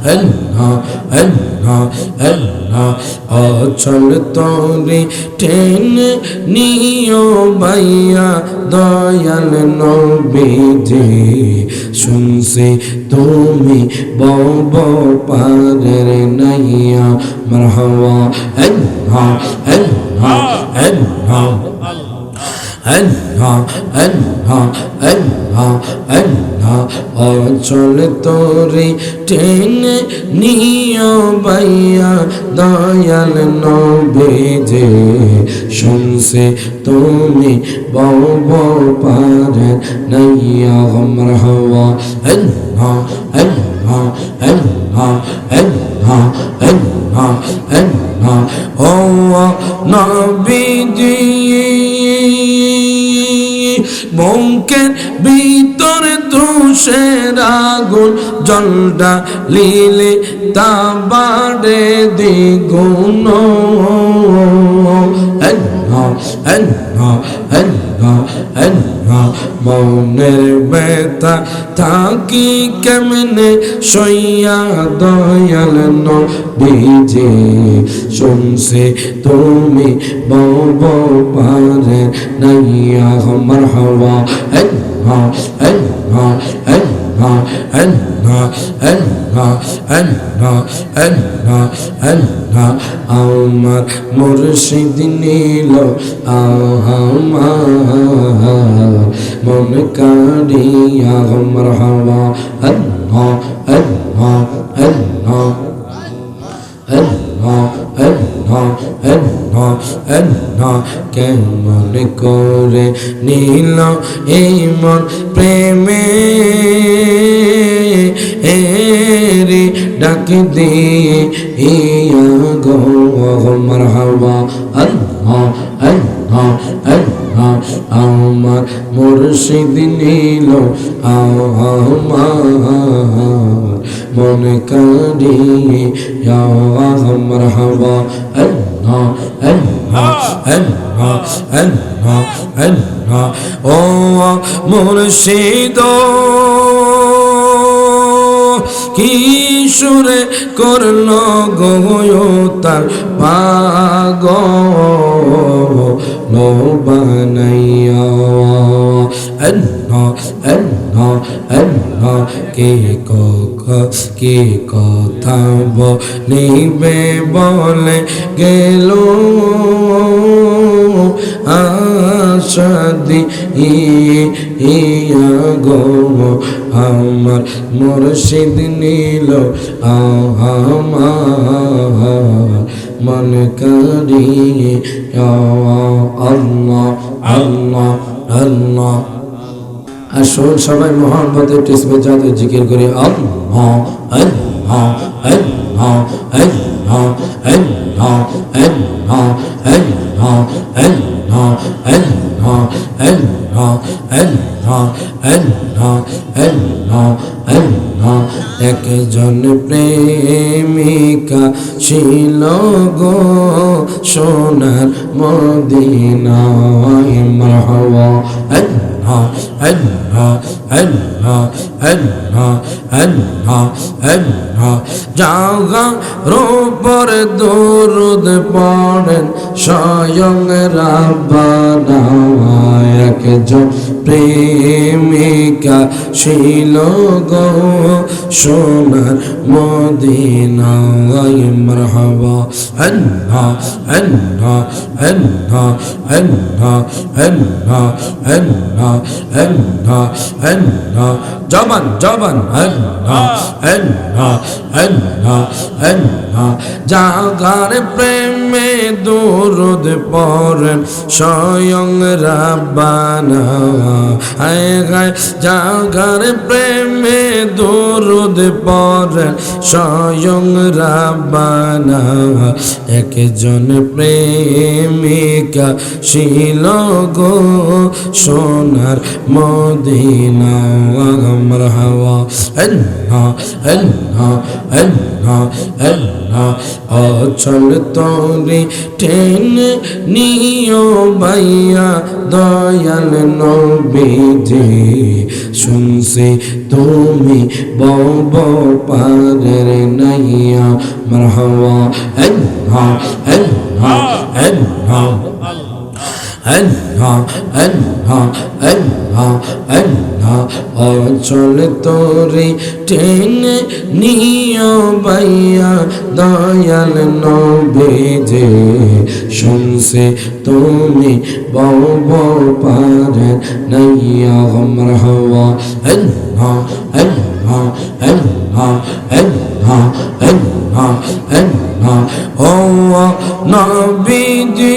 আল্লাহ আল্লাহ আল্লাহ অচল তরে টেনে নিও বাইয়া দয়াল নবীজি শুনছি তুমি বব পারের নাইয়া মারহাবা আল্লাহ আল্লাহ আল্লাহ আল্লাহ আল্লাহ আল্লাহ আল্লাহ অচল তরে টেনে নিও বাইয়া দয়াল নবীজি শুনছে তুমি বব পারে নাইয়া মারহাবা আল্লাহ আল্লাহ আল্লাহ আল্লাহ আল্লাহ আল্লাহ ও নবীজি বুকের ভিতরে তুষের আগুন জলটা লিলে তা বাড়ে দ্বিগুণ আল্লাহ আল্লাহ আল্লাহ আল্লাহ মনের ব্যথা থাকি কেমনে সইয়া দয়াল নবীজি শুনছে তুমি বব পারে নাইয়া মারহাবা আল্লাহ আল্লাহ আল্লাহ আল্লাহ আল্লাহ আল্লাহ আল্লাহ আল্লাহ আমার মুর্শিদ নীল আমার মন কাড়িয়া মারহাবা আল্লাহ আল্লাহ আল্লাহ আল্লাহ আল্লাহ আল্লাহ আল্লাহ কেমন করে নীল এই মন প্রেমে রে ডাক দিয়ে ইয়া গো মারহাবা আল্লাহ আল্লাহ আল্লাহ আমার মুর্শিদ নীল আমার মন কাড়িয়ে ইয়া মারহাবা আল্লাহ আল্লাহ আল্লাহ আল্লাহ আল্লাহ ও মুর্শিদ কি সুরে করলো গো তার পাগল বানাইয়া আল্লাহ আল্লাহ আল্লাহ কে কথা বলিবে বলে গেল আশা দিয়া গো আমার মুর্শিদ নীল আমার মন কাড়িয়ে আল্লাহ আল্লাহ আল্লাহ আসুন সবাই মোহাম্মদের টিসমে যাতে জিকির করে আল্লাহ আল্লাহ আল্লাহ আল্লাহ আল্লাহ আল্লাহ আল্লাহ আল্লাহ আল্লাহ আল্লাহ আল্লাহ আল্লাহ আল্লাহ আল্লাহ একজন প্রেমিকা ছিল গো সোনার মদিনায় মারহাবা আল্লাহ আল্লাহ আল্লাহ আল্লাহ আল্লাহ আল্লাহ জাগার উপর দরুদ পড়েন স্বয়ং রাব্বানা একজন প্রেমিকা ছিল গো সোনার মদিনায় মারহাবা আল্লাহ আল্লাহ আল্লাহ আল্লাহ আল্লাহ আল্লাহ আল্লাহ আল্লাহ জবান জবান আল্লাহ আল্লাহ আল্লাহ আল্লাহ জাগার প্রেমে দরুদ পড়েন স্বয়ং রাব্বানা হায় হায় জাগার প্রেমে দরুদ পড়েন স্বয়ং রাব্বানা একজন প্রেমিকা ছিল গো সোনার মদিনা মারহাবা আল্লাহ আল্লাহ আল্লাহ আল্লাহ অচল তরে টেনে নিও বাইয়া দয়াল নবীজি শুনছি তুমি বব পারের مرحبا أنها أنها أنها أنها أنها أنها أنها أچل তোরে টেনে নিও বাইয়া দয়াল নবীজি শুনছে তুমি বব পারে নাইয়া মারহাবা أنها أنها أنها أنها أنها أنها أو نبيجي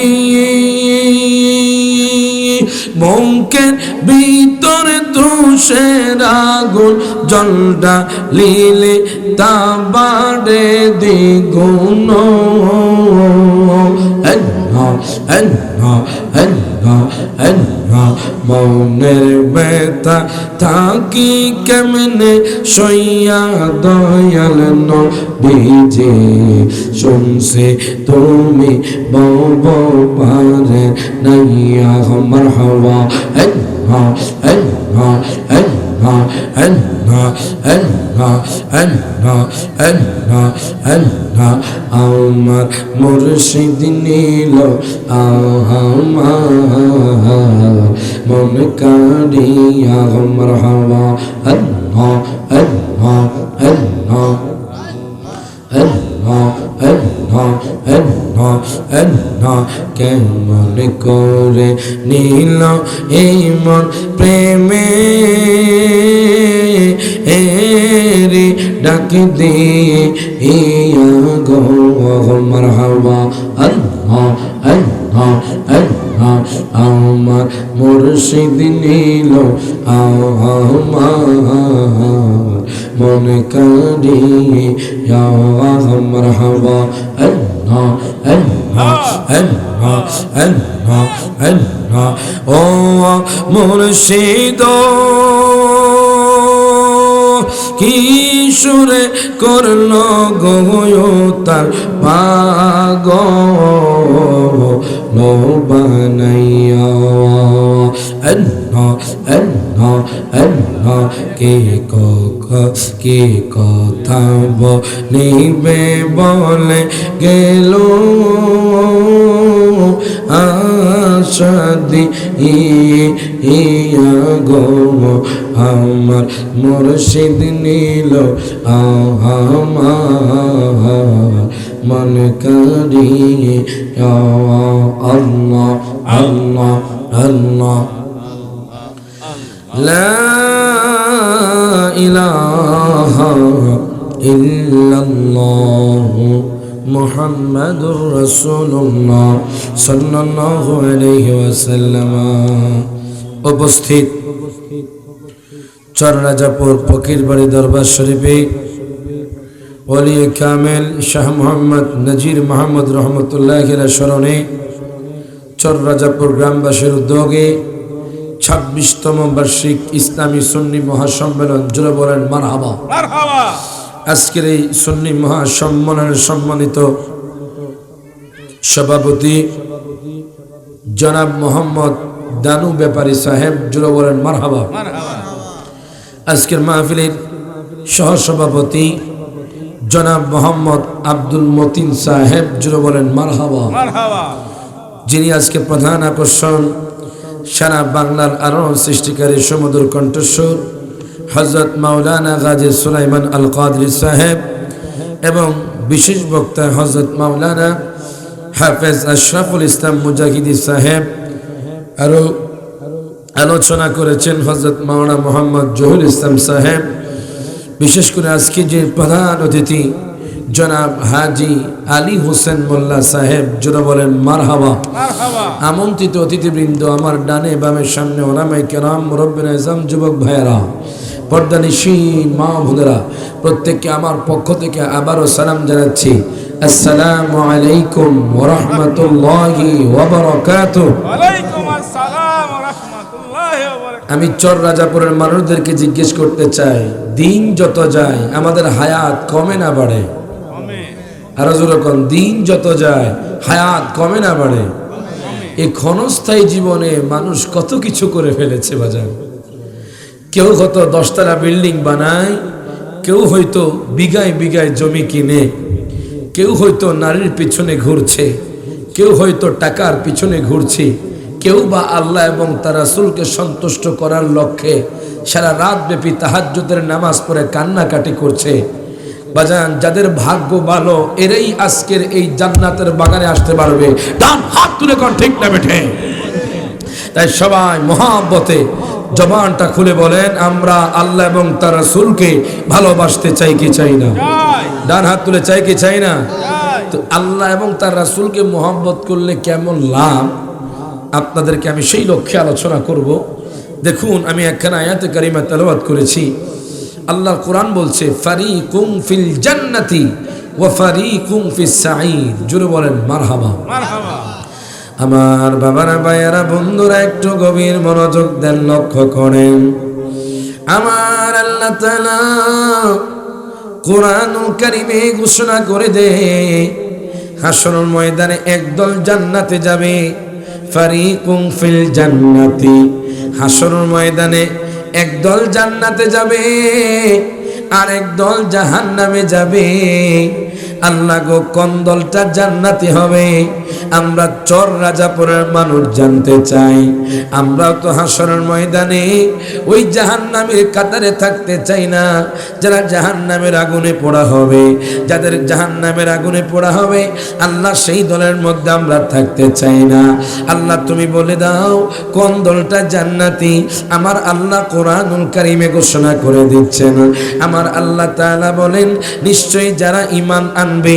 বুকের ভিতরে তুষের আগুন জলটা লীলে তা বাড়ে দ্বিগুণ মনের বেতা থাকি কেমনে সইয়া দয়াল নবীজি শুনছে তুমি বব পারে নাইয়া মারহাবা আল্লাহ আল্লাহ আল্লাহ আল্লাহ আল্লাহ আল্লাহ আল্লাহ আল্লাহ আমার মুর্শিদ নীল আমার মন কাড়িয়া মারহাবা আল্লাহ আল্লাহ আল্লাহ আল্লাহ আল্লাহ আল্লাহ আল্লাহ কেমন করে নীল এই মন প্রেমে রে ডাক দিয়ে ইয়া গো মারহাবা আল্লাহ আল্লাহ আল্লাহ আমার মুর্শিদ নীল আমার মন কাড়িয়ে ইয়া মারহাবা আল্লাহ আল্লাহ আল্লাহ আল্লাহ আল্লাহ ও মুর্শিদ কি সুরে করলো গো তার পাগল বানাইয়া আল্লাহ আল্লাহ আল্লাহ কে কথা বলিবে বলে গেল আশা দিয়া গো আমার মুর্শিদ নীল আমার মন কাড়িয়ে আল্লাহ আল্লাহ আল্লাহ লা ইলাহা ইল্লাল্লাহ মুহাম্মাদুর রাসূলুল্লাহ সাল্লাল্লাহু আলাইহি ওয়াসাল্লাম। উপস্থিত চররাজাপুর ফকিরবাড়ি দরবার শরীফে ওলি কামেল শাহ মোহাম্মদ নজির মাহমুদ রহমতুল্লাহির স্মরণে চররাজাপুর গ্রামবাসীর উদ্যোগে 26তম বার্ষিক ইসলামী সুন্নি মহাসম্মেলন জুড়ে বলেন মারহাবা। আজকের এই সুন্নি মহাসম্মেলনের সম্মানিত সভাপতি জনাব মোহাম্মদ দানু ব্যাপারী সাহেব জুড়ে বলেন মারহাবা। আজকের মাহফিলের সহসভাপতি জনাব মোহাম্মদ আব্দুল মতিন সাহেব জুড়ে বলেন মারহাবা। যিনি আজকে প্রধান আকর্ষণ সারা বাংলার আলোড়ন সৃষ্টিকারী সমুদ্র কণ্ঠস্বর হযরত মাওলানা গাজী সুলাইমান আল কাদরি সাহেব এবং বিশেষ বক্তা হযরত মাওলানা হাফেজ আশরাফুল ইসলাম মুজাহিদি সাহেব। আরও আলোচনা করেছেন হযরত মাওলানা মোহাম্মদ জহুর ইসলাম সাহেব। বিশেষ করে আজকে যে প্রধান অতিথি জনাব হাজি আলী হোসেন মোল্লা সাহেব জোরে বলেন মারহাবা। আমন্ত্রিত অতিথিবৃন্দ, আমার ডানে বামের সামনে ওলামায়ে কেরাম, মুরব্বিয়ে আযম, যুবক ভাইয়েরা, পর্দানিশী মা বোনেরা, প্রত্যেককে আমার পক্ষ থেকে আবারও সালাম জানাচ্ছি। আসসালামু আলাইকুম ওয়া রাহমাতুল্লাহি ওয়া বারাকাতুহু। ওয়ালাইকুম আসসালাম ওয়া রাহমাতুল্লাহি ওয়া বারাকাতুহু। আমি চররাজাপুরের মানুষদেরকে জিজ্ঞেস করতে চাই, দিন যত যায় আমাদের হায়াত কমে না বাড়ে? আরো জোরে কোন, দিন যত যায় হায়াত কমে না বাড়ে? এই ক্ষণস্থায়ী জীবনে মানুষ কত কিছু করে ফেলেছে বাজার। কেউ কত 10তলা বিল্ডিং বানায়, কেউ হয়তো বিঘায় বিঘায় জমি কিনে, কেউ হয়তো নারীর পিছনে ঘুরছে, কেউ হয়তো টাকার পিছনে ঘুরছে, কেউ বা আল্লাহ এবং তার রাসূলকে সন্তুষ্ট করার লক্ষ্যে সারা রাত ব্যাপী তাহাজ্জুদের নামাজ পড়ে কান্নাকাটি করছে। বাজান, যাদের ভাগ্য ভালো এরাই আজকের এই জান্নাতের বাগানে আসতে পারবে। ডান হাত তুলে কোন ঠিক না বেঠে? তাই সবাই মহাব্বতে জবানটা খুলে বলেন, আমরা আল্লাহ এবং তার রাসূলকে ভালোবাসতে চাই কি চাই না? ডান হাত তুলে চাই কি চাই না? তো আল্লাহ এবং তার রাসূলকে মহব্বত করলে কেমন লাভ, আপনাদেরকে আমি সেই লক্ষ্যে আলোচনা করব। দেখুন, আমি একখানা আয়াতে কারিমা তেলাওয়াত করেছি। আল্লাহর কোরআন বলছে, ফারিকুম ফিল জান্নাতি ওয়া ফারিকুম ফিস সাঈর। জোরে বলেন মারহাবা। মারহাবা। আমার বাবারা, ভাইয়ারা, বন্ধুরা, একটু গভীর মনোযোগ দেন, লক্ষ্য করেন। আমার আল্লাহ তাআলা কোরআনুল কারীমে ঘোষণা করে দেয়, হাশরুল ময়দানে একদল জান্নাতে যাবে, ফারিকুম ফিল জান্নাতি। হাশরুল ময়দানে একদল জান্নাতে যাবে আর একদল জাহান্নামে যাবে। আল্লাহ গো, কোন দলটা জান্নাতি হবে? আমরা চর রাজাপুরের মানুষ জানতে চাই। আমরা তো হাশরের ময়দানে ওই জাহান্নামের কাতারে থাকতে চাই না, যারা জাহান্নামের আগুনে পোড়া হবে, যাদের জাহান্নামের আগুনে পোড়া হবে, আল্লাহ সেই দলের মধ্যে আমরা থাকতে চাই না। আল্লাহ তুমি বলে দাও কোন দলটা জান্নাতি। আমার আল্লাহ কোরআনুল কারীমে ঘোষণা করে দিচ্ছেন। আমার আল্লাহ তাআলা বলেন, নিশ্চয়ই যারা ঈমান আনবে,